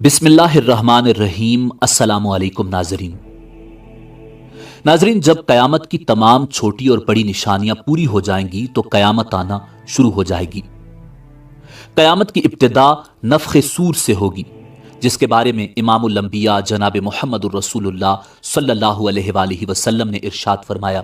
بسم اللہ الرحمن الرحیم۔ السلام علیکم ناظرین، جب قیامت کی تمام چھوٹی اور بڑی نشانیاں پوری ہو جائیں گی تو قیامت آنا شروع ہو جائے گی۔ قیامت کی ابتدا نفخ سور سے ہوگی، جس کے بارے میں امام الانبیاء جناب محمد الرسول اللہ صلی اللہ علیہ وآلہ وسلم نے ارشاد فرمایا،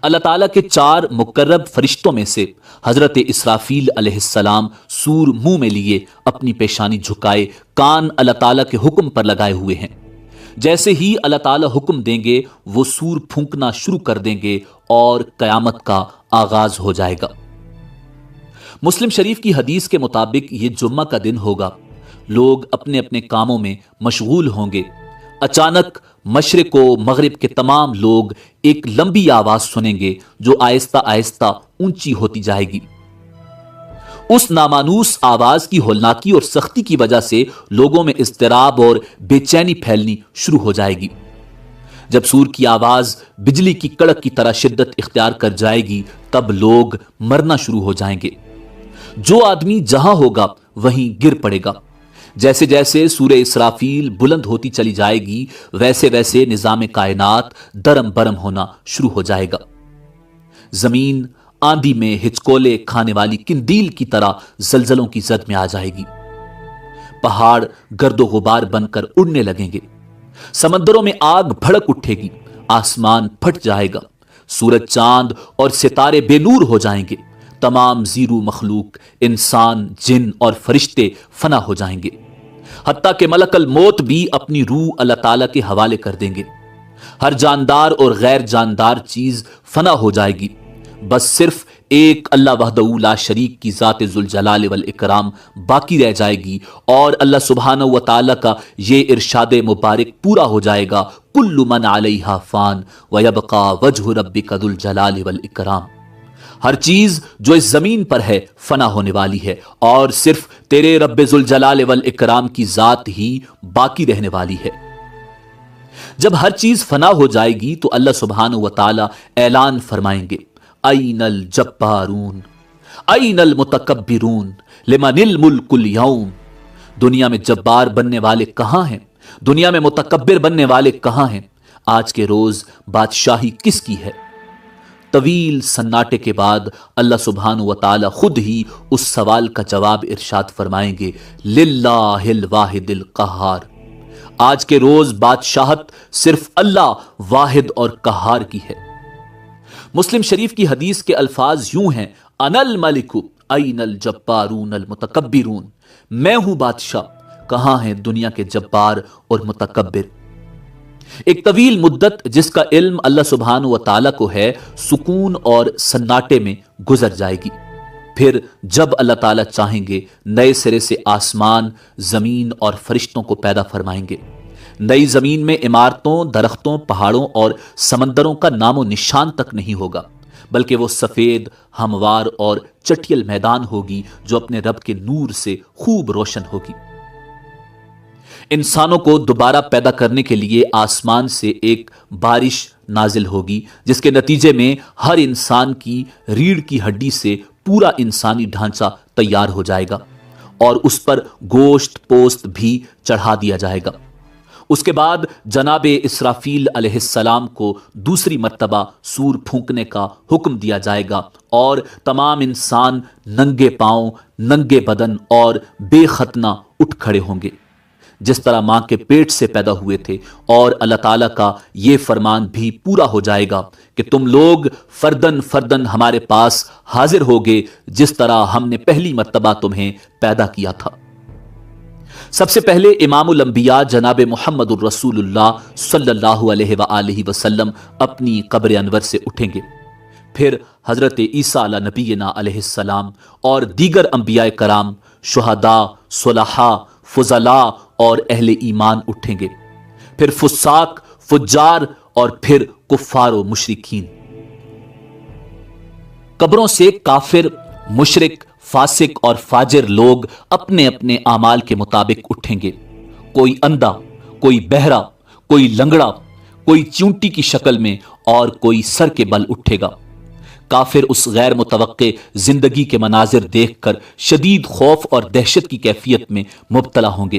اللہ تعالیٰ کے 4 مقرب فرشتوں میں سے حضرت اسرافیل علیہ السلام سور منہ میں لیے اپنی پیشانی جھکائے کان اللہ تعالیٰ کے حکم پر لگائے ہوئے ہیں۔ جیسے ہی اللہ تعالیٰ حکم دیں گے وہ سور پھونکنا شروع کر دیں گے اور قیامت کا آغاز ہو جائے گا۔ مسلم شریف کی حدیث کے مطابق یہ جمعہ کا دن ہوگا، لوگ اپنے اپنے کاموں میں مشغول ہوں گے۔ اچانک مشرق و مغرب کے تمام لوگ ایک لمبی آواز سنیں گے جو آہستہ آہستہ اونچی ہوتی جائے گی۔ اس نامانوس آواز کی ہولناکی اور سختی کی وجہ سے لوگوں میں اضطراب اور بے چینی پھیلنی شروع ہو جائے گی۔ جب سور کی آواز بجلی کی کڑک کی طرح شدت اختیار کر جائے گی تب لوگ مرنا شروع ہو جائیں گے۔ جو آدمی جہاں ہوگا وہیں گر پڑے گا۔ جیسے جیسے سورہ اسرافیل بلند ہوتی چلی جائے گی ویسے ویسے نظام کائنات درم برم ہونا شروع ہو جائے گا۔ زمین آندھی میں ہچکولے کھانے والی قندیل کی طرح زلزلوں کی زد میں آ جائے گی۔ پہاڑ گرد و غبار بن کر اڑنے لگیں گے، سمندروں میں آگ بھڑک اٹھے گی، آسمان پھٹ جائے گا، سورج چاند اور ستارے بے نور ہو جائیں گے، تمام زیرو مخلوق انسان جن اور فرشتے فنا ہو جائیں گے، حتیٰ کہ ملک الموت بھی اپنی روح اللہ تعالیٰ کے حوالے کر دیں گے۔ ہر جاندار اور غیر جاندار چیز فنا ہو جائے گی، بس صرف ایک اللہ وحدہ لا شریک کی ذات ذوالجلال والاکرام باقی رہ جائے گی، اور اللہ سبحانہ و تعالیٰ کا یہ ارشاد مبارک پورا ہو جائے گا، کل من علیہا فان ویبقى وجہ ربک ذو الجلال والاکرام۔ ہر چیز جو اس زمین پر ہے فنا ہونے والی ہے اور صرف تیرے رب ذوالجلال والاکرام کی ذات ہی باقی رہنے والی ہے۔ جب ہر چیز فنا ہو جائے گی تو اللہ سبحانہ و تعالی اعلان فرمائیں گے، این الجبارون این المتکبرون لمن الملک اليوم۔ دنیا میں جبار بننے والے کہاں ہیں؟ دنیا میں متکبر بننے والے کہاں ہیں؟ آج کے روز بادشاہی کس کی ہے؟ طویل سناٹے کے بعد اللہ سبحانہ و تعالی خود ہی اس سوال کا جواب ارشاد فرمائیں گے، للہ الواحد القہار۔ آج کے روز بادشاہت صرف اللہ واحد اور قہار کی ہے۔ مسلم شریف کی حدیث کے الفاظ یوں ہیں، انا الملک این الجبارون المتکبرون۔ میں ہوں بادشاہ، کہاں ہیں دنیا کے جبار اور متکبر؟ ایک طویل مدت جس کا علم اللہ سبحانہ و تعالیٰ کو ہے سکون اور سناٹے میں گزر جائے گی۔ پھر جب اللہ تعالیٰ چاہیں گے نئے سرے سے آسمان، زمین اور فرشتوں کو پیدا فرمائیں گے۔ نئی زمین میں عمارتوں، درختوں، پہاڑوں اور سمندروں کا نام و نشان تک نہیں ہوگا، بلکہ وہ سفید، ہموار اور چٹیل میدان ہوگی جو اپنے رب کے نور سے خوب روشن ہوگی۔ انسانوں کو دوبارہ پیدا کرنے کے لیے آسمان سے ایک بارش نازل ہوگی جس کے نتیجے میں ہر انسان کی ریڑھ کی ہڈی سے پورا انسانی ڈھانچہ تیار ہو جائے گا اور اس پر گوشت پوست بھی چڑھا دیا جائے گا۔ اس کے بعد جناب اسرافیل علیہ السلام کو دوسری مرتبہ سور پھونکنے کا حکم دیا جائے گا اور تمام انسان ننگے پاؤں، ننگے بدن اور بے ختنہ اٹھ کھڑے ہوں گے جس طرح ماں کے پیٹ سے پیدا ہوئے تھے، اور اللہ تعالیٰ کا یہ فرمان بھی پورا ہو جائے گا کہ تم لوگ فردن فردن ہمارے پاس حاضر ہوگے جس طرح ہم نے پہلی مرتبہ تمہیں پیدا کیا تھا۔ سب سے پہلے امام الانبیاء جناب محمد الرسول اللہ صلی اللہ علیہ وآلہ وسلم اپنی قبر انور سے اٹھیں گے، پھر حضرت عیسیٰ علیہ نبینا علیہ السلام اور دیگر انبیاء کرام، شہداء، صلحاء، فضلاء اور اہل ایمان اٹھیں گے، پھر فساق، فجار اور پھر کفار و مشرکین۔ قبروں سے کافر، مشرک، فاسق اور فاجر لوگ اپنے اپنے اعمال کے مطابق اٹھیں گے۔ کوئی اندھا، کوئی بہرا، کوئی لنگڑا، کوئی چونٹی کی شکل میں اور کوئی سر کے بل اٹھے گا۔ کافر اس غیر متوقع زندگی کے مناظر دیکھ کر شدید خوف اور دہشت کی کیفیت میں مبتلا ہوں گے۔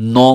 9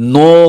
9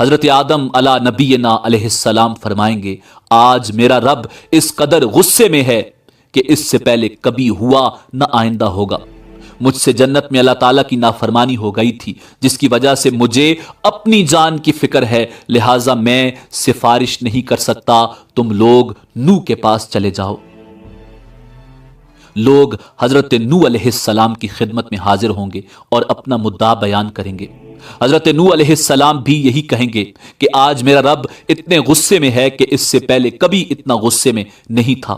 حضرت آدم علی نبینا علیہ السلام فرمائیں گے آج میرا رب اس قدر غصے میں ہے کہ اس سے پہلے کبھی ہوا نہ آئندہ ہوگا۔ مجھ سے جنت میں اللہ تعالیٰ کی نافرمانی ہو گئی تھی جس کی وجہ سے مجھے اپنی جان کی فکر ہے، لہٰذا میں سفارش نہیں کر سکتا، تم لوگ نوح کے پاس چلے جاؤ۔ لوگ حضرت نوح علیہ السلام کی خدمت میں حاضر ہوں گے اور اپنا مدعا بیان کریں گے۔ حضرت نوح علیہ السلام بھی یہی کہیں گے کہ آج میرا رب اتنے غصے میں ہے کہ اس سے پہلے کبھی اتنا غصے میں نہیں تھا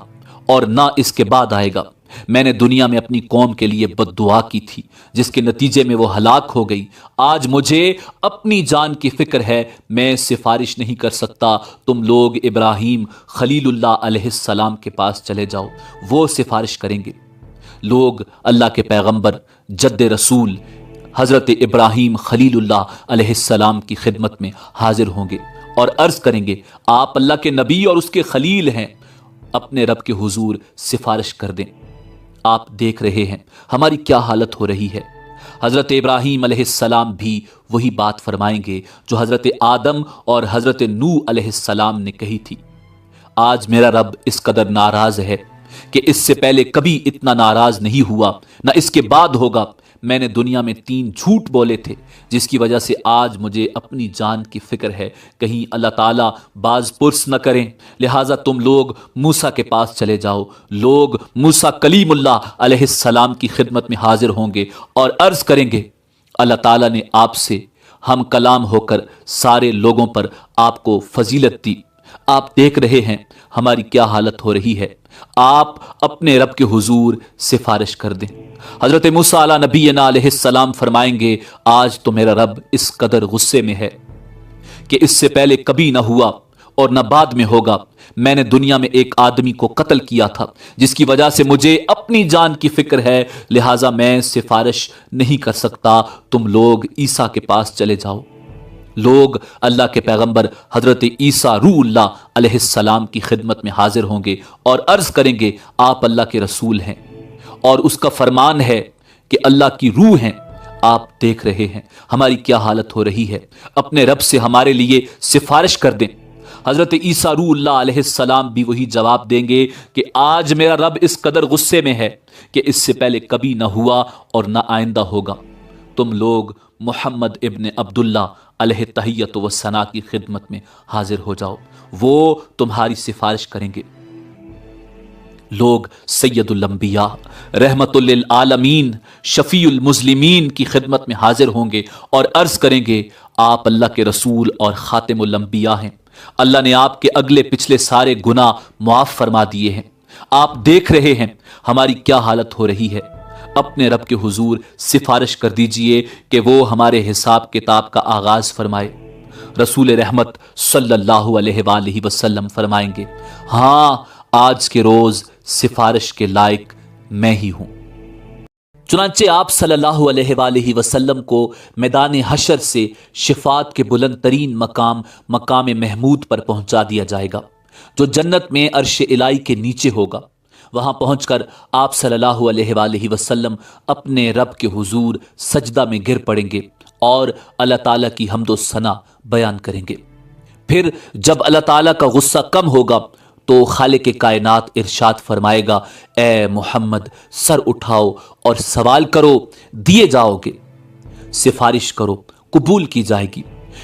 اور نہ اس کے بعد آئے گا۔ میں نے دنیا میں اپنی قوم کے لیے بد دعا کی تھی جس کے نتیجے میں وہ ہلاک ہو گئی۔ آج مجھے اپنی جان کی فکر ہے، میں سفارش نہیں کر سکتا، تم لوگ ابراہیم خلیل اللہ علیہ السلام کے پاس چلے جاؤ، وہ سفارش کریں گے۔ لوگ اللہ کے پیغمبر جد رسول حضرت ابراہیم خلیل اللہ علیہ السلام کی خدمت میں حاضر ہوں گے اور عرض کریں گے آپ اللہ کے نبی اور اس کے خلیل ہیں، اپنے رب کے حضور سفارش کر دیں۔ آپ دیکھ رہے ہیں ہماری کیا حالت ہو رہی ہے۔ حضرت ابراہیم علیہ السلام بھی وہی بات فرمائیں گے جو حضرت آدم اور حضرت نوح علیہ السلام نے کہی تھی۔ آج میرا رب اس قدر ناراض ہے کہ اس سے پہلے کبھی اتنا ناراض نہیں ہوا، نہ اس کے بعد ہوگا۔ میں نے دنیا میں 3 جھوٹ بولے تھے جس کی وجہ سے آج مجھے اپنی جان کی فکر ہے، کہیں اللہ تعالیٰ باز پرس نہ کریں، لہٰذا تم لوگ موسیٰ کے پاس چلے جاؤ۔ لوگ موسیٰ کلیم اللہ علیہ السلام کی خدمت میں حاضر ہوں گے اور عرض کریں گے اللہ تعالیٰ نے آپ سے ہم کلام ہو کر سارے لوگوں پر آپ کو فضیلت دی، آپ دیکھ رہے ہیں ہماری کیا حالت ہو رہی ہے، آپ اپنے رب کے حضور سفارش کر دیں۔ حضرت موسیٰ علیہ نبینا علیہ السلام فرمائیں گے آج تو میرا رب اس قدر غصے میں ہے کہ اس سے پہلے کبھی نہ ہوا اور نہ بعد میں ہوگا۔ میں نے دنیا میں ایک آدمی کو قتل کیا تھا جس کی وجہ سے مجھے اپنی جان کی فکر ہے، لہٰذا میں سفارش نہیں کر سکتا، تم لوگ عیسیٰ کے پاس چلے جاؤ۔ لوگ اللہ کے پیغمبر حضرت عیسیٰ روح اللہ علیہ السلام کی خدمت میں حاضر ہوں گے اور عرض کریں گے آپ اللہ کے رسول ہیں اور اس کا فرمان ہے کہ اللہ کی روح ہیں، آپ دیکھ رہے ہیں ہماری کیا حالت ہو رہی ہے، اپنے رب سے ہمارے لیے سفارش کر دیں۔ حضرت عیسیٰ روح اللہ علیہ السلام بھی وہی جواب دیں گے کہ آج میرا رب اس قدر غصے میں ہے کہ اس سے پہلے کبھی نہ ہوا اور نہ آئندہ ہوگا۔ تم لوگ محمد ابن عبداللہ علیہ تحیت و ثنا کی خدمت میں حاضر ہو جاؤ، وہ تمہاری سفارش کریں گے۔ لوگ سید الانبیاء رحمت للعالمین شفیع المسلمین کی خدمت میں حاضر ہوں گے اور عرض کریں گے آپ اللہ کے رسول اور خاتم الانبیاء ہیں، اللہ نے آپ کے اگلے پچھلے سارے گناہ معاف فرما دیے ہیں، آپ دیکھ رہے ہیں ہماری کیا حالت ہو رہی ہے، اپنے رب کے حضور سفارش کر دیجئے کہ وہ ہمارے حساب کتاب کا آغاز فرمائے۔ رسول رحمت صلی اللہ علیہ وآلہ وسلم فرمائیں گے ہاں آج کے روز سفارش کے لائق میں ہی ہوں۔ چنانچہ آپ صلی اللہ علیہ وآلہ وسلم کو میدان حشر سے شفاعت کے بلند ترین مقام محمود پر پہنچا دیا جائے گا جو جنت میں عرش الہی کے نیچے ہوگا۔ وہاں پہنچ کر آپ صلی اللہ علیہ وآلہ وسلم اپنے رب کے حضور سجدہ میں گر پڑیں گے اور اللہ تعالیٰ کی حمد و ثنا بیان کریں گے۔ پھر جب اللہ تعالیٰ کا غصہ کم ہوگا تو خالق کائنات ارشاد فرمائے گا اے محمد سر اٹھاؤ اور سوال کرو دیے جاؤ گے، سفارش کرو قبول کی جائے گی۔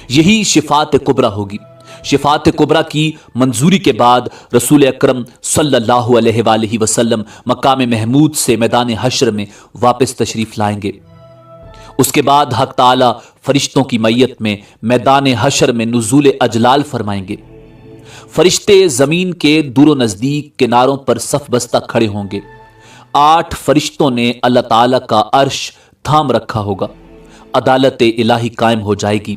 یہی شفاعت کبریٰ ہوگی۔ شفاعت کبریٰ کی منظوری کے بعد رسول اکرم صلی اللہ علیہ وآلہ وسلم مقام محمود سے میدان حشر میں واپس تشریف لائیں گے۔ اس کے بعد حق تعالی فرشتوں کی میت میں میدان حشر میں نزول اجلال فرمائیں گے۔ فرشتے زمین کے دور و نزدیک کناروں پر صف بستہ کھڑے ہوں گے۔ 8 فرشتوں نے اللہ تعالیٰ کا عرش تھام رکھا ہوگا۔ عدالت الہی قائم ہو جائے گی۔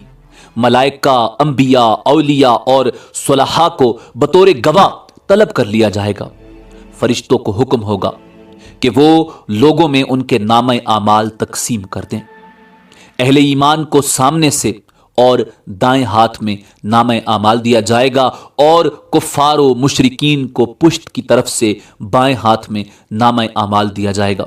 ملائکہ، انبیاء، اولیاء اور صلحاء کو بطور گواہ طلب کر لیا جائے گا۔ فرشتوں کو حکم ہوگا کہ وہ لوگوں میں ان کے نامہ اعمال تقسیم کر دیں۔ اہل ایمان کو سامنے سے اور دائیں ہاتھ میں نامہ اعمال دیا جائے گا اور کفار و مشرکین کو پشت کی طرف سے بائیں ہاتھ میں نامہ اعمال دیا جائے گا۔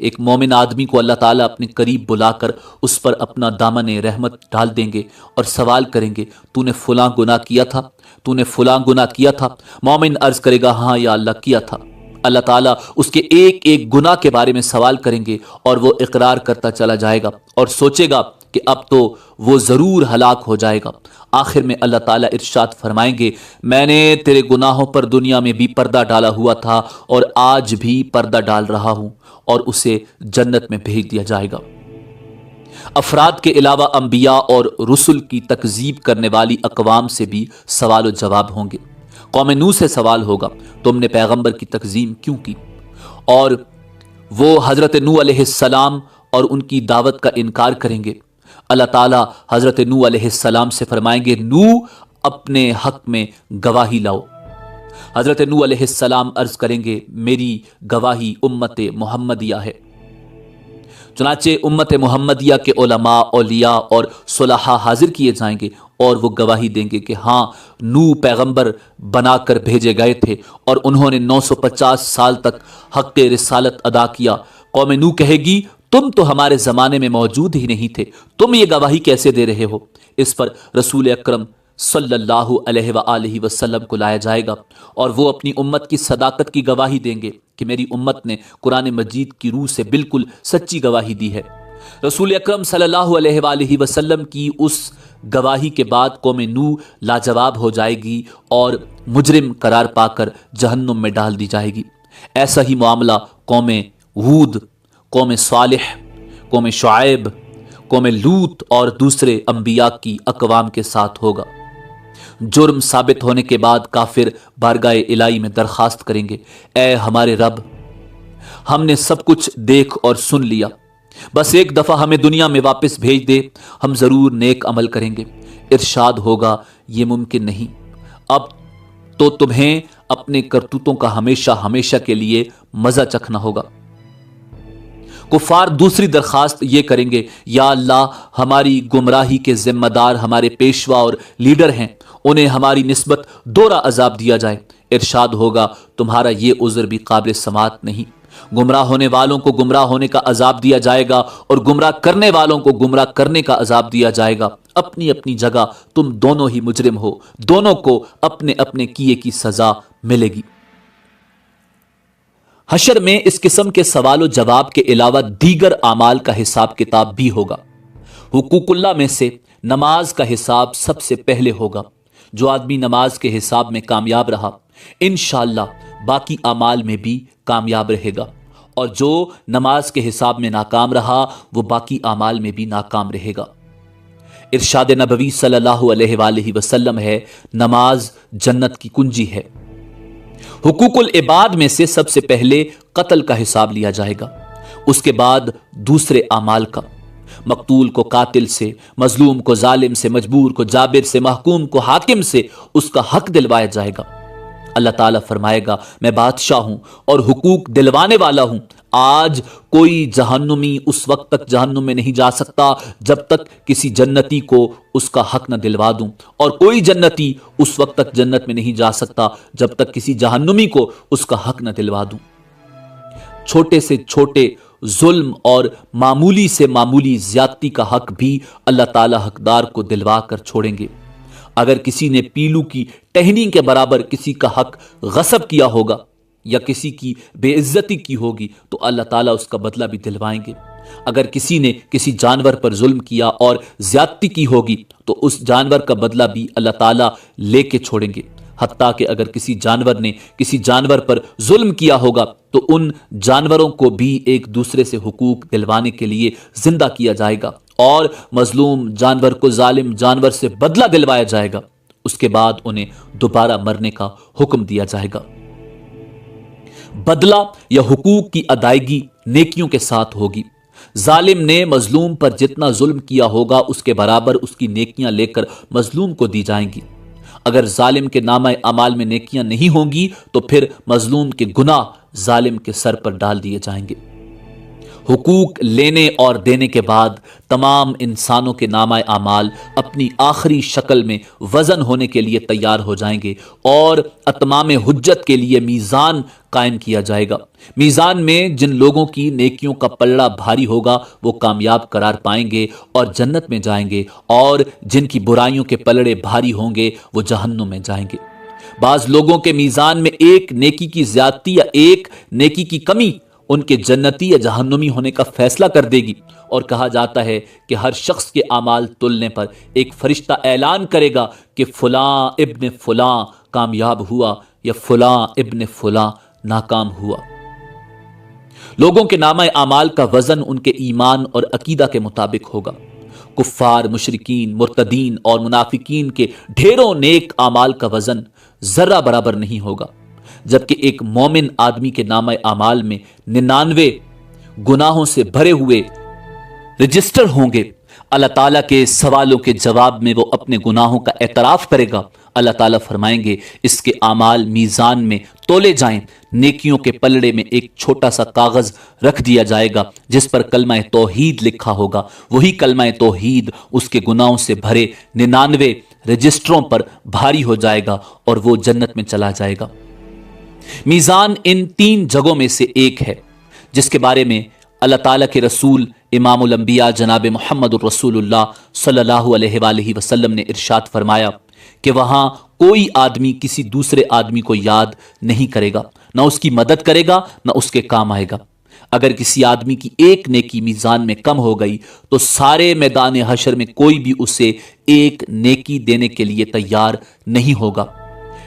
ایک مومن آدمی کو اللہ تعالیٰ اپنے قریب بلا کر اس پر اپنا دامن رحمت ڈال دیں گے اور سوال کریں گے تو نے فلاں گناہ کیا تھا، تو نے فلاں گناہ کیا تھا؟ مومن عرض کرے گا ہاں یا اللہ کیا تھا۔ اللہ تعالیٰ اس کے ایک ایک گناہ کے بارے میں سوال کریں گے اور وہ اقرار کرتا چلا جائے گا اور سوچے گا کہ اب تو وہ ضرور ہلاک ہو جائے گا۔ آخر میں اللہ تعالیٰ ارشاد فرمائیں گے میں نے تیرے گناہوں پر دنیا میں بھی پردہ ڈالا ہوا تھا اور آج بھی پردہ ڈال رہا ہوں، اور اسے جنت میں بھیج دیا جائے گا۔ افراد کے علاوہ انبیاء اور رسل کی تکذیب کرنے والی اقوام سے بھی سوال و جواب ہوں گے۔ قوم نوح سے سوال ہوگا تم نے پیغمبر کی تکذیب کیوں کی؟ اور وہ حضرت نوح علیہ السلام اور ان کی دعوت کا انکار کریں گے۔ اللہ تعالیٰ حضرت نوح علیہ السلام سے فرمائیں گے نوح اپنے حق میں گواہی لاؤ۔ حضرت نوح علیہ السلام عرض کریں گے میری گواہی امت محمدیہ ہے۔ چنانچہ امت محمدیہ کے علماء، اولیاء اور صلحاء حاضر کیے جائیں گے اور وہ گواہی دیں گے کہ ہاں نوح پیغمبر بنا کر بھیجے گئے تھے اور انہوں نے 950 سال تک حق رسالت ادا کیا۔ قوم نوح کہے گی تم تو ہمارے زمانے میں موجود ہی نہیں تھے، تم یہ گواہی کیسے دے رہے ہو؟ اس پر رسول اکرم صلی اللہ علیہ وآلہ وسلم کو لایا جائے گا اور وہ اپنی امت کی صداقت کی گواہی دیں گے کہ میری امت نے قرآن مجید کی روح سے بالکل سچی گواہی دی ہے۔ رسول اکرم صلی اللہ علیہ وآلہ وسلم کی اس گواہی کے بعد قوم نوح لاجواب ہو جائے گی اور مجرم قرار پا کر جہنم میں ڈال دی جائے گی۔ ایسا ہی معاملہ قوم ہود، قوم صالح، قوم شعیب، قوم لوط اور دوسرے انبیاء کی اقوام کے ساتھ ہوگا۔ جرم ثابت ہونے کے بعد کافر بارگاہ الہی میں درخواست کریں گے اے ہمارے رب، ہم نے سب کچھ دیکھ اور سن لیا، بس ایک دفعہ ہمیں دنیا میں واپس بھیج دے، ہم ضرور نیک عمل کریں گے۔ ارشاد ہوگا یہ ممکن نہیں، اب تو تمہیں اپنے کرتوتوں کا ہمیشہ ہمیشہ کے لیے مزہ چکھنا ہوگا۔ کفار دوسری درخواست یہ کریں گے یا اللہ ہماری گمراہی کے ذمہ دار ہمارے پیشوا اور لیڈر ہیں، انہیں ہماری نسبت دوہرا عذاب دیا جائے۔ ارشاد ہوگا تمہارا یہ عذر بھی قابل سماعت نہیں، گمراہ ہونے والوں کو گمراہ ہونے کا عذاب دیا جائے گا اور گمراہ کرنے والوں کو گمراہ کرنے کا عذاب دیا جائے گا۔ اپنی اپنی جگہ تم دونوں ہی مجرم ہو، دونوں کو اپنے اپنے کیے کی سزا ملے گی۔ حشر میں اس قسم کے سوال و جواب کے علاوہ دیگر اعمال کا حساب کتاب بھی ہوگا۔ حقوق اللہ میں سے نماز کا حساب سب سے پہلے ہوگا۔ جو آدمی نماز کے حساب میں کامیاب رہا انشاءاللہ باقی اعمال میں بھی کامیاب رہے گا، اور جو نماز کے حساب میں ناکام رہا وہ باقی اعمال میں بھی ناکام رہے گا۔ ارشاد نبوی صلی اللہ علیہ وآلہ وسلم ہے نماز جنت کی کنجی ہے۔ حقوق العباد میں سے سب سے پہلے قتل کا حساب لیا جائے گا، اس کے بعد دوسرے اعمال کا۔ مقتول کو قاتل سے، مظلوم کو ظالم سے، مجبور کو جابر سے، محکوم کو حاکم سے اس کا حق دلوایا جائے گا۔ اللہ تعالیٰ فرمائے گا میں بادشاہ ہوں اور حقوق دلوانے والا ہوں، آج کوئی جہنمی اس وقت تک جہنم میں نہیں جا سکتا جب تک کسی جنتی کو اس کا حق نہ دلوا دوں، اور کوئی جنتی اس وقت تک جنت میں نہیں جا سکتا جب تک کسی جہنمی کو اس کا حق نہ دلوا دوں۔ چھوٹے سے چھوٹے ظلم اور معمولی سے معمولی زیادتی کا حق بھی اللہ تعالیٰ حقدار کو دلوا کر چھوڑیں گے۔ اگر کسی نے پیلو کی ٹہنی کے برابر کسی کا حق غصب کیا ہوگا یا کسی کی بے عزتی کی ہوگی تو اللہ تعالیٰ اس کا بدلہ بھی دلوائیں گے۔ اگر کسی نے کسی جانور پر ظلم کیا اور زیادتی کی ہوگی تو اس جانور کا بدلہ بھی اللہ تعالیٰ لے کے چھوڑیں گے۔ حتیٰ کہ اگر کسی جانور نے کسی جانور پر ظلم کیا ہوگا تو ان جانوروں کو بھی ایک دوسرے سے حقوق دلوانے کے لیے زندہ کیا جائے گا اور مظلوم جانور کو ظالم جانور سے بدلہ دلوایا جائے گا، اس کے بعد انہیں دوبارہ مرنے کا حکم دیا جائے گا۔ بدلہ یا حقوق کی ادائیگی نیکیوں کے ساتھ ہوگی۔ ظالم نے مظلوم پر جتنا ظلم کیا ہوگا اس کے برابر اس کی نیکیاں لے کر مظلوم کو دی جائیں گی۔ اگر ظالم کے نامہ اعمال میں نیکیاں نہیں ہوں گی تو پھر مظلوم کے گناہ ظالم کے سر پر ڈال دیے جائیں گے۔ حقوق لینے اور دینے کے بعد تمام انسانوں کے نامہ اعمال اپنی آخری شکل میں وزن ہونے کے لیے تیار ہو جائیں گے اور اتمام حجت کے لیے میزان قائم کیا جائے گا۔ میزان میں جن لوگوں کی نیکیوں کا پلڑا بھاری ہوگا وہ کامیاب قرار پائیں گے اور جنت میں جائیں گے، اور جن کی برائیوں کے پلڑے بھاری ہوں گے وہ جہنم میں جائیں گے۔ بعض لوگوں کے میزان میں ایک نیکی کی زیادتی یا ایک نیکی کی کمی ان کے جنتی یا جہنمی ہونے کا فیصلہ کر دے گی، اور کہا جاتا ہے کہ ہر شخص کے اعمال تلنے پر ایک فرشتہ اعلان کرے گا کہ فلاں ابن فلاں کامیاب ہوا یا فلاں ابن فلاں ناکام ہوا۔ لوگوں کے نامہ اعمال کا وزن ان کے ایمان اور عقیدہ کے مطابق ہوگا۔ کفار، مشرکین، مرتدین اور منافقین کے ڈھیروں نیک اعمال کا وزن ذرہ برابر نہیں ہوگا، جبکہ ایک مومن آدمی کے نامہ اعمال میں 99 گناہوں سے بھرے ہوئے رجسٹر ہوں گے۔ اللہ تعالیٰ کے سوالوں کے جواب میں وہ اپنے گناہوں کا اعتراف کرے گا۔ اللہ تعالیٰ فرمائیں گے اس کے اعمال میزان میں تولے جائیں، نیکیوں کے پلڑے میں ایک چھوٹا سا کاغذ رکھ دیا جائے گا جس پر کلمہ توحید لکھا ہوگا۔ وہی کلمہ توحید اس کے گناہوں سے بھرے 99 رجسٹروں پر بھاری ہو جائے گا اور وہ جنت میں چلا جائے گا۔ میزان ان 3 جگہوں میں سے ایک ہے جس کے بارے میں اللہ تعالیٰ کے رسول امام الانبیاء جناب محمد الرسول اللہ صلی اللہ علیہ وآلہ وسلم نے ارشاد فرمایا کہ وہاں کوئی آدمی کسی دوسرے آدمی کو یاد نہیں کرے گا، نہ اس کی مدد کرے گا، نہ اس کے کام آئے گا۔ اگر کسی آدمی کی ایک نیکی میزان میں کم ہو گئی تو سارے میدان حشر میں کوئی بھی اسے ایک نیکی دینے کے لیے تیار نہیں ہوگا،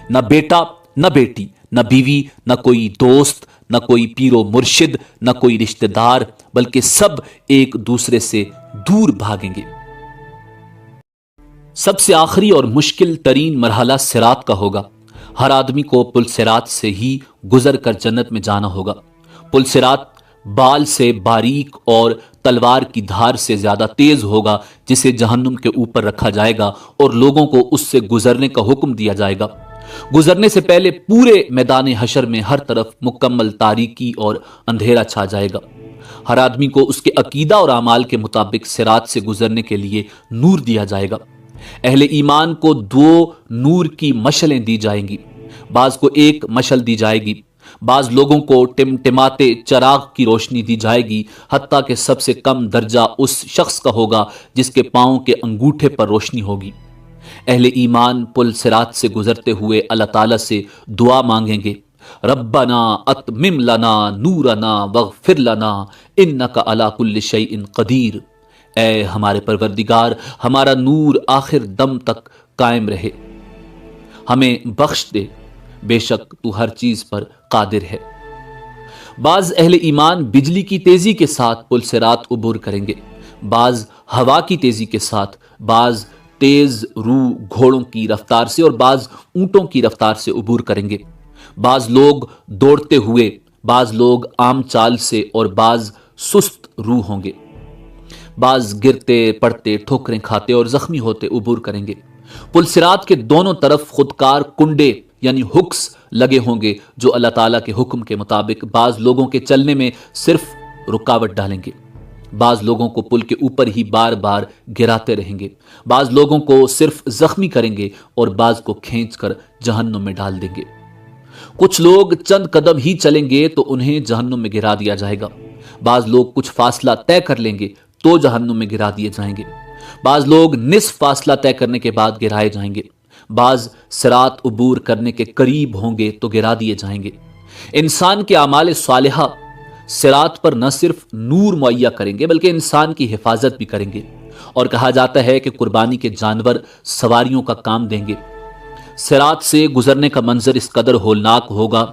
نہ بیٹا، نہ بیٹی، نہ بیوی، نہ کوئی دوست، نہ کوئی پیر و مرشد، نہ کوئی رشتہ دار، بلکہ سب ایک دوسرے سے دور بھاگیں گے۔ سب سے آخری اور مشکل ترین مرحلہ صراط کا ہوگا۔ ہر آدمی کو پل صراط سے ہی گزر کر جنت میں جانا ہوگا۔ پل صراط بال سے باریک اور تلوار کی دھار سے زیادہ تیز ہوگا، جسے جہنم کے اوپر رکھا جائے گا اور لوگوں کو اس سے گزرنے کا حکم دیا جائے گا۔ گزرنے سے پہلے پورے میدان حشر میں ہر طرف مکمل تاریکی اور اندھیرا چھا جائے گا۔ ہر آدمی کو اس کے عقیدہ اور اعمال کے مطابق صراط سے گزرنے کے لیے نور دیا جائے گا۔ اہل ایمان کو 2 نور کی مشلیں دی جائیں گی، بعض کو ایک مشل دی جائے گی، بعض لوگوں کو ٹمٹماتے چراغ کی روشنی دی جائے گی، حتیٰ کہ سب سے کم درجہ اس شخص کا ہوگا جس کے پاؤں کے انگوٹھے پر روشنی ہوگی۔ اہل ایمان پل صراط سے گزرتے ہوئے اللہ تعالیٰ سے دعا مانگیں گے، ربنا اتمم لنا نورنا واغفر لنا انک علی کل شیء قدیر۔ اے ہمارے پروردگار، ہمارا نور آخر دم تک قائم رہے، ہمیں بخش دے، بے شک تو ہر چیز پر قادر ہے۔ بعض اہل ایمان بجلی کی تیزی کے ساتھ پل صراط عبور کریں گے، بعض ہوا کی تیزی کے ساتھ، بعض تیز رو گھوڑوں کی رفتار سے اور بعض اونٹوں کی رفتار سے عبور کریں گے۔ بعض لوگ دوڑتے ہوئے، بعض لوگ عام چال سے اور بعض سست روح ہوں گے، بعض گرتے پڑتے، ٹھوکریں کھاتے اور زخمی ہوتے عبور کریں گے۔ پل صراط کے دونوں طرف خودکار کنڈے یعنی ہکس لگے ہوں گے جو اللہ تعالیٰ کے حکم کے مطابق بعض لوگوں کے چلنے میں صرف رکاوٹ ڈالیں گے، بعض لوگوں کو پل کے اوپر ہی بار بار گراتے رہیں گے، بعض لوگوں کو صرف زخمی کریں گے اور بعض کو کھینچ کر جہنم میں ڈال دیں گے۔ کچھ لوگ چند قدم ہی چلیں گے تو انہیں جہنم میں گرا دیا جائے گا، بعض لوگ کچھ فاصلہ طے کر لیں گے تو جہنم میں گرا دیے جائیں گے، بعض لوگ نصف فاصلہ طے کرنے کے بعد گرائے جائیں گے، بعض صراط عبور کرنے کے قریب ہوں گے تو گرا دیے جائیں گے۔ انسان کے اعمال صالحہ صراط پر نہ صرف نور مہیا کریں گے بلکہ انسان کی حفاظت بھی کریں گے، اور کہا جاتا ہے کہ قربانی کے جانور سواریوں کا کام دیں گے۔ صراط سے گزرنے کا منظر اس قدر ہولناک ہوگا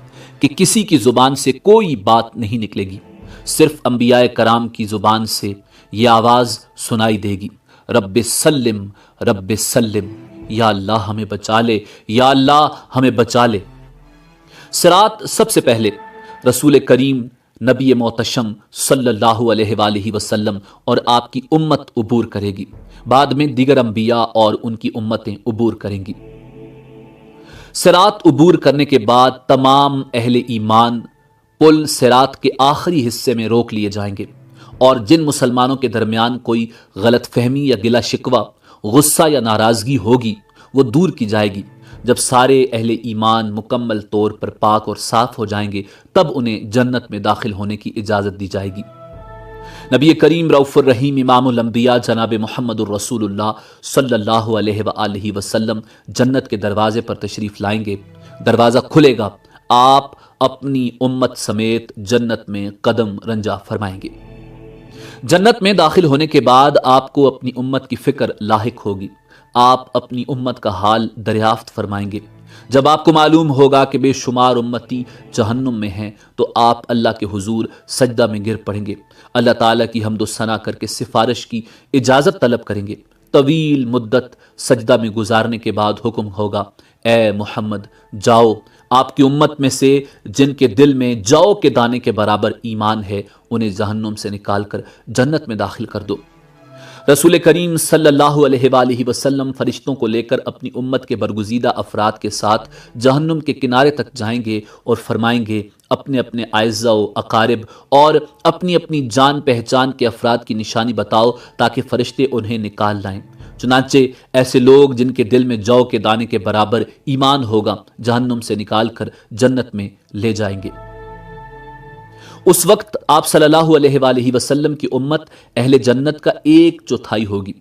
کہ کسی کی زبان سے کوئی بات نہیں نکلے گی، صرف انبیاء کرام کی زبان سے یہ آواز سنائی دے گی، رب سلم رب سلم، یا اللہ ہمیں بچا لے، یا اللہ ہمیں بچا لے۔ صراط سب سے پہلے رسول کریم نبی محتشم صلی اللہ علیہ وآلہ وسلم اور آپ کی امت عبور کرے گی، بعد میں دیگر انبیاء اور ان کی امتیں عبور کریں گی۔ صراط عبور کرنے کے بعد تمام اہل ایمان پل صراط کے آخری حصے میں روک لیے جائیں گے۔ اور جن مسلمانوں کے درمیان کوئی غلط فہمی یا گلا شکوہ، غصہ یا ناراضگی ہوگی وہ دور کی جائے گی۔ جب سارے اہل ایمان مکمل طور پر پاک اور صاف ہو جائیں گے تب انہیں جنت میں داخل ہونے کی اجازت دی جائے گی۔ نبی کریم رؤوف الرحیم امام الانبیاء جناب محمد الرسول اللہ صلی اللہ علیہ وآلہ وسلم جنت کے دروازے پر تشریف لائیں گے۔ دروازہ کھلے گا، آپ اپنی امت سمیت جنت میں قدم رنجا فرمائیں گے۔ جنت میں داخل ہونے کے بعد آپ کو اپنی امت کی فکر لاحق ہوگی۔ آپ اپنی امت کا حال دریافت فرمائیں گے۔ جب آپ کو معلوم ہوگا کہ بے شمار امتی جہنم میں ہیں تو آپ اللہ کے حضور سجدہ میں گر پڑیں گے، اللہ تعالیٰ کی حمد و ثنا کر کے سفارش کی اجازت طلب کریں گے۔ طویل مدت سجدہ میں گزارنے کے بعد حکم ہوگا، اے محمد جاؤ، آپ کی امت میں سے جن کے دل میں جو کے دانے کے برابر ایمان ہے انہیں جہنم سے نکال کر جنت میں داخل کر دو۔ رسول کریم صلی اللہ علیہ وآلہ وسلم فرشتوں کو لے کر اپنی امت کے برگزیدہ افراد کے ساتھ جہنم کے کنارے تک جائیں گے اور فرمائیں گے، اپنے اپنے اعزاء و اقارب اور اپنی اپنی جان پہچان کے افراد کی نشانی بتاؤ تاکہ فرشتے انہیں نکال لائیں۔ چنانچہ ایسے لوگ جن کے دل میں جو کے دانے کے برابر ایمان ہوگا جہنم سے نکال کر جنت میں لے جائیں گے۔ اس وقت آپ صلی اللہ علیہ وآلہ وسلم کی امت اہل جنت کا 1/4 ہوگی۔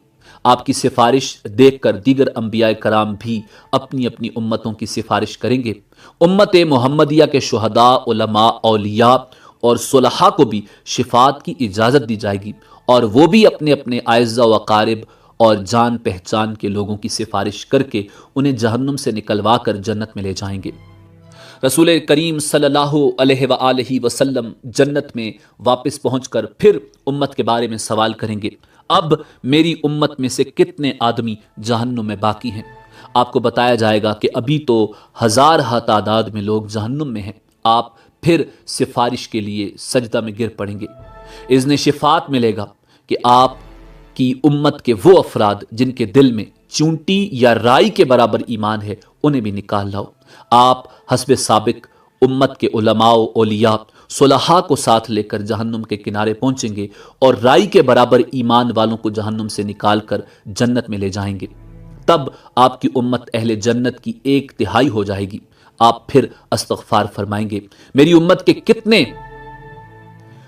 آپ کی سفارش دیکھ کر دیگر انبیاء کرام بھی اپنی اپنی امتوں کی سفارش کریں گے۔ امت محمدیہ کے شہداء، علماء، اولیاء اور صلحاء کو بھی شفاعت کی اجازت دی جائے گی اور وہ بھی اپنے اپنے اعزاء و اقارب اور جان پہچان کے لوگوں کی سفارش کر کے انہیں جہنم سے نکلوا کر جنت میں لے جائیں گے۔ رسول کریم صلی اللہ علیہ وآلہ وسلم جنت میں واپس پہنچ کر پھر امت کے بارے میں سوال کریں گے، اب میری امت میں سے کتنے آدمی جہنم میں باقی ہیں؟ آپ کو بتایا جائے گا کہ ابھی تو ہزارہ تعداد میں لوگ جہنم میں ہیں۔ آپ پھر سفارش کے لیے سجدہ میں گر پڑیں گے۔ اذن شفاعت ملے گا کہ آپ کی امت کے وہ افراد جن کے دل میں چونٹی یا رائی کے برابر ایمان ہے انہیں بھی نکال لاؤ۔ آپ حسب سابق امت کے علماء و اولیاء صلحاء کو ساتھ لے کر جہنم کے کنارے پہنچیں گے اور رائی کے برابر ایمان والوں کو جہنم سے نکال کر جنت میں لے جائیں گے۔ تب آپ کی امت اہل جنت کی 1/3 ہو جائے گی۔ آپ پھر استغفار فرمائیں گے، میری امت کے کتنے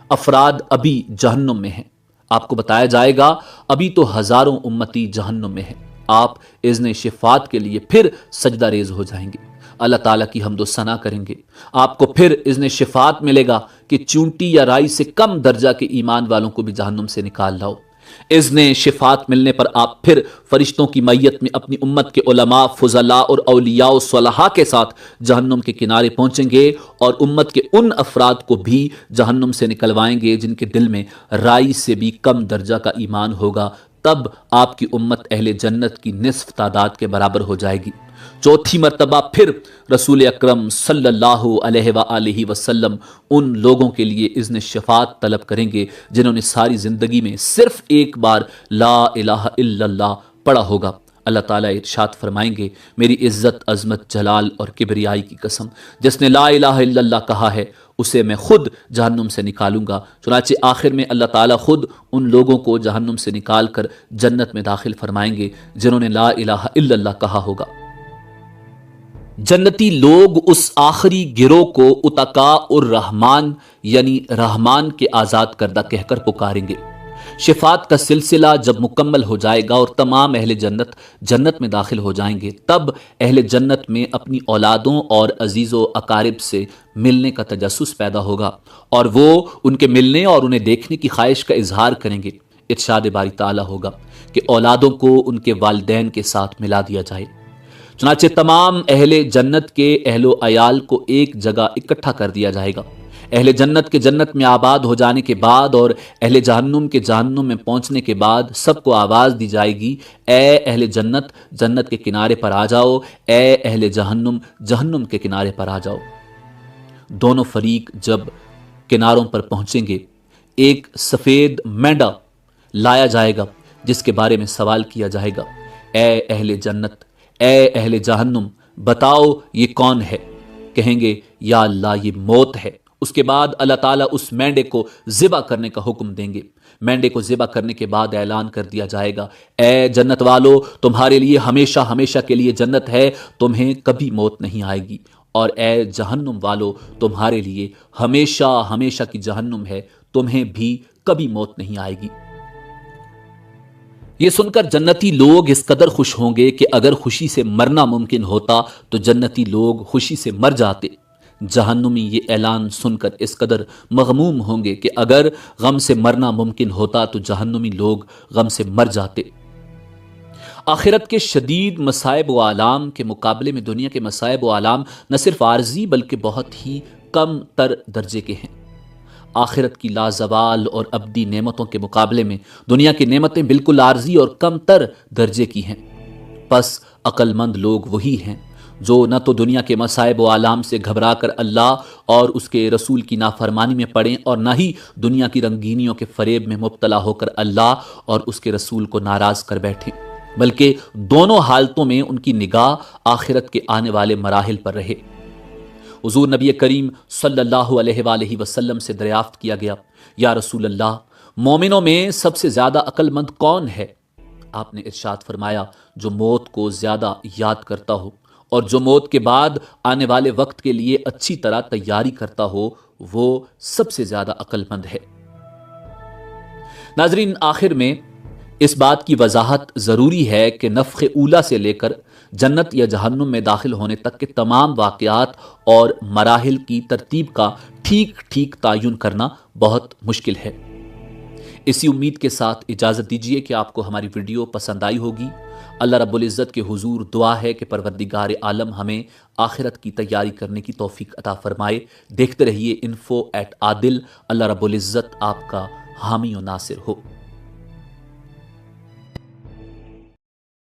افراد ابھی جہنم میں ہیں؟ آپ کو بتایا جائے گا ابھی تو ہزاروں امتی جہنم میں ہیں۔ آپ اذن شفاعت کے لیے پھر سجدہ ریز ہو جائیں گے، اللہ تعالیٰ کی حمد و ثنا کریں گے۔ آپ کو پھر اذن شفاعت ملے گا کہ چونٹی یا رائی سے کم درجہ کے ایمان والوں کو بھی جہنم سے نکال لاؤ۔ اذن شفاعت ملنے پر آپ پھر فرشتوں کی میت میں اپنی امت کے علماء، فضلاء اور اولیاء و صلحاء کے ساتھ جہنم کے کنارے پہنچیں گے اور امت کے ان افراد کو بھی جہنم سے نکلوائیں گے جن کے دل میں رائی سے بھی کم درجہ کا ایمان ہوگا۔ تب آپ کی امت اہل جنت کی نصف تعداد کے برابر ہو جائے گی۔ چوتھی مرتبہ پھر رسول اکرم صلی اللہ علیہ وآلہ وسلم ان لوگوں کے لیے اذن شفاعت طلب کریں گے جنہوں نے ساری زندگی میں صرف ایک بار لا الہ الا اللہ پڑھا ہوگا۔ اللہ تعالیٰ ارشاد فرمائیں گے، میری عزت، عظمت، جلال اور کبریائی کی قسم، جس نے لا الہ الا اللہ کہا ہے اسے میں خود جہنم سے نکالوں گا۔ چنانچہ آخر میں اللہ تعالیٰ خود ان لوگوں کو جہنم سے نکال کر جنت میں داخل فرمائیں گے جنہوں نے لا الہ الا اللہ کہا ہوگا۔ جنتی لوگ اس آخری گروہ کو اتقاء الرحمن یعنی رحمان کے آزاد کردہ کہہ کر پکاریں گے۔ شفاعت کا سلسلہ جب مکمل ہو جائے گا اور تمام اہل جنت جنت میں داخل ہو جائیں گے، تب اہل جنت میں اپنی اولادوں اور عزیز و اقارب سے ملنے کا تجسس پیدا ہوگا اور وہ ان کے ملنے اور انہیں دیکھنے کی خواہش کا اظہار کریں گے۔ ارشاد باری تعالیٰ ہوگا کہ اولادوں کو ان کے والدین کے ساتھ ملا دیا جائے۔ چنانچہ تمام اہل جنت کے اہل و عیال کو ایک جگہ اکٹھا کر دیا جائے گا۔ اہل جنت کے جنت میں آباد ہو جانے کے بعد اور اہل جہنم کے جہنم میں پہنچنے کے بعد سب کو آواز دی جائے گی، اے اہل جنت جنت کے کنارے پر آ جاؤ، اے اہل جہنم جہنم کے کنارے پر آ جاؤ۔ دونوں فریق جب کناروں پر پہنچیں گے، ایک سفید مینڈا لایا جائے گا جس کے بارے میں سوال کیا جائے گا، اے اہل جنت، اے اہل جہنم، بتاؤ یہ کون ہے؟ کہیں گے یا اللہ یہ موت ہے۔ اس کے بعد اللہ تعالیٰ اس مینڈے کو ذبح کرنے کا حکم دیں گے۔ مینڈے کو ذبح کرنے کے بعد اعلان کر دیا جائے گا، اے جنت والو، تمہارے لیے ہمیشہ ہمیشہ کے لیے جنت ہے، تمہیں کبھی موت نہیں آئے گی، اور اے جہنم والو، تمہارے لیے ہمیشہ ہمیشہ کی جہنم ہے، تمہیں بھی کبھی موت نہیں آئے گی۔ یہ سن کر جنتی لوگ اس قدر خوش ہوں گے کہ اگر خوشی سے مرنا ممکن ہوتا تو جنتی لوگ خوشی سے مر جاتے۔ جہنمی یہ اعلان سن کر اس قدر مغموم ہوں گے کہ اگر غم سے مرنا ممکن ہوتا تو جہنمی لوگ غم سے مر جاتے۔ آخرت کے شدید مصائب و آلام کے مقابلے میں دنیا کے مصائب و آلام نہ صرف عارضی بلکہ بہت ہی کم تر درجے کے ہیں۔ آخرت کی لازوال اور ابدی نعمتوں کے مقابلے میں دنیا کی نعمتیں بالکل عارضی اور کم تر درجے کی ہیں۔ پس عقل مند لوگ وہی ہیں جو نہ تو دنیا کے مصائب و آلام سے گھبرا کر اللہ اور اس کے رسول کی نافرمانی میں پڑیں، اور نہ ہی دنیا کی رنگینیوں کے فریب میں مبتلا ہو کر اللہ اور اس کے رسول کو ناراض کر بیٹھیں، بلکہ دونوں حالتوں میں ان کی نگاہ آخرت کے آنے والے مراحل پر رہے۔ حضور نبی کریم صلی اللہ علیہ وآلہ وسلم سے دریافت کیا گیا، یا رسول اللہ، مومنوں میں سب سے زیادہ عقل مند کون ہے؟ آپ نے ارشاد فرمایا، جو موت کو زیادہ یاد کرتا ہو اور جو موت کے بعد آنے والے وقت کے لیے اچھی طرح تیاری کرتا ہو، وہ سب سے زیادہ عقل مند ہے۔ ناظرین، آخر میں اس بات کی وضاحت ضروری ہے کہ نفخ اولا سے لے کر جنت یا جہنم میں داخل ہونے تک کے تمام واقعات اور مراحل کی ترتیب کا ٹھیک ٹھیک تعین کرنا بہت مشکل ہے۔ اسی امید کے ساتھ اجازت دیجیے کہ آپ کو ہماری ویڈیو پسند آئی ہوگی۔ اللہ رب العزت کے حضور دعا ہے کہ پروردگار عالم ہمیں آخرت کی تیاری کرنے کی توفیق عطا فرمائے۔ دیکھتے رہیے info@adil۔ اللہ رب العزت آپ کا حامی و ناصر ہو۔